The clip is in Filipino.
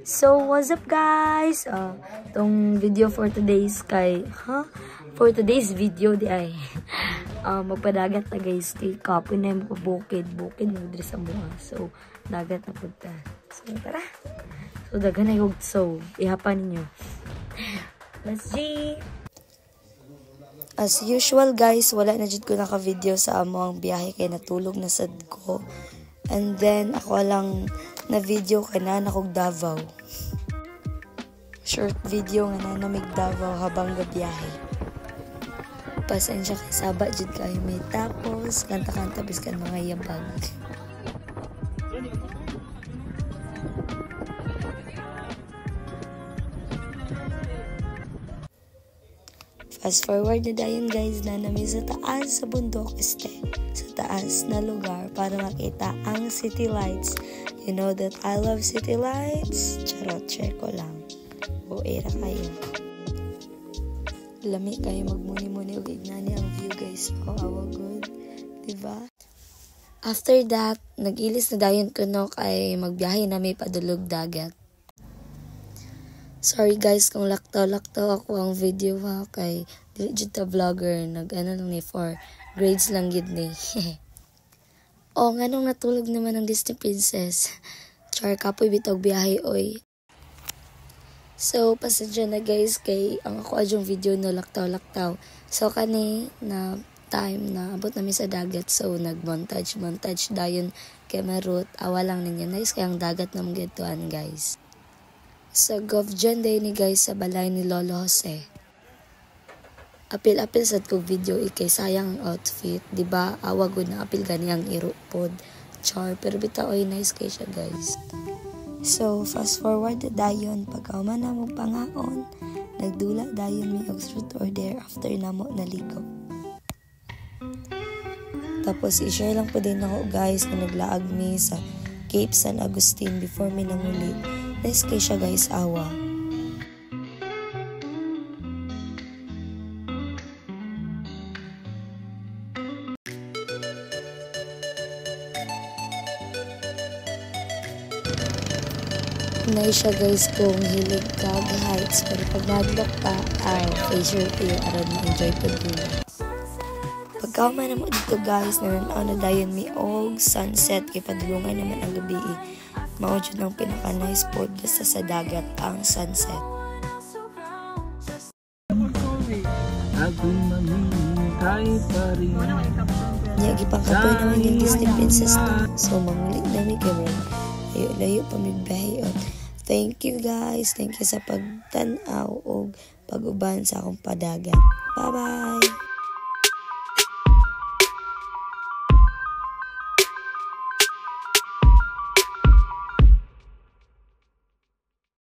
So, what's up guys? Tong video for today's for today's video di ay magpadagat na guys kay kapoy na yung bukid mo diri sa mga. So, dagat na punta. So, tara. So, dagan na yung ihapan ninyo. Let's see. As usual guys, wala na jud ko naka-video sa among biyahe kay natulog na sad ko. And then, ako lang na video ka na nakog Davao. Short video nga na namig Davao habang gabiyahe. Pasensya kay saba jud kayo may tapos kanta-kanta biskan mga yabag. Fast forward na dayon guys na namin sa taas sa bundok sa taas na lugar para makita ang city lights. You know that I love city lights. Charot, share ko lang. O era kayo. Lami kayo magmuni-muni o ignani ang view guys. Oh, awa good. Diba? After that, nag-ilis na dayon ko no kay magbiyahe na may padulog dagat. Sorry guys kung laktaw-laktaw ako ang video ha kay digital vlogger nag-ano lang ni for grades lang gid ni. Oh, nganong natulog naman ang Disney Princess. Char kapoy bitog biyahe oy. So, pasensya na guys kay ang ako adyong video no laktaw-laktaw. So, kani na time na abot namin sa dagat so nag-montage dayon kay marut awa lang ninyo nice kay ang dagat na mga gituan guys. Sa Govjan Day ni guys sa balay ni Lolo Jose. Apil-apil sad ko video ikay sayang ang outfit, di ba? Awag na apil gani ang irupod. Char, pero bitaw nice kay siya guys. So, fast forward na dayon pagka man na mo pangaon, nagdula dayon mi og truth or dare after namo naligo. Tapos i-share lang po din ako guys na naglaag mi sa Cape San Agustin before mi nanguli. Nice kay siya guys, awa. Nice siya guys kung hilig ka heights pero pag madlock ka, facial kayo aron ma-enjoy po din. Pagkauman na mo dito guys, nananaw na dayon mi og sunset kay padulungan naman ang gabi. Mao jud ang pinaka-nice spot basta sa dagat ang sunset. Ako mamintay pa rin. Yagi pang kapoy naman yung Disney Princess na. So, mangulit na mi kami. Layo pa mi bayon. Thank you guys. Thank you sa pagtanaw o pag-uban sa akong padagat. Bye-bye!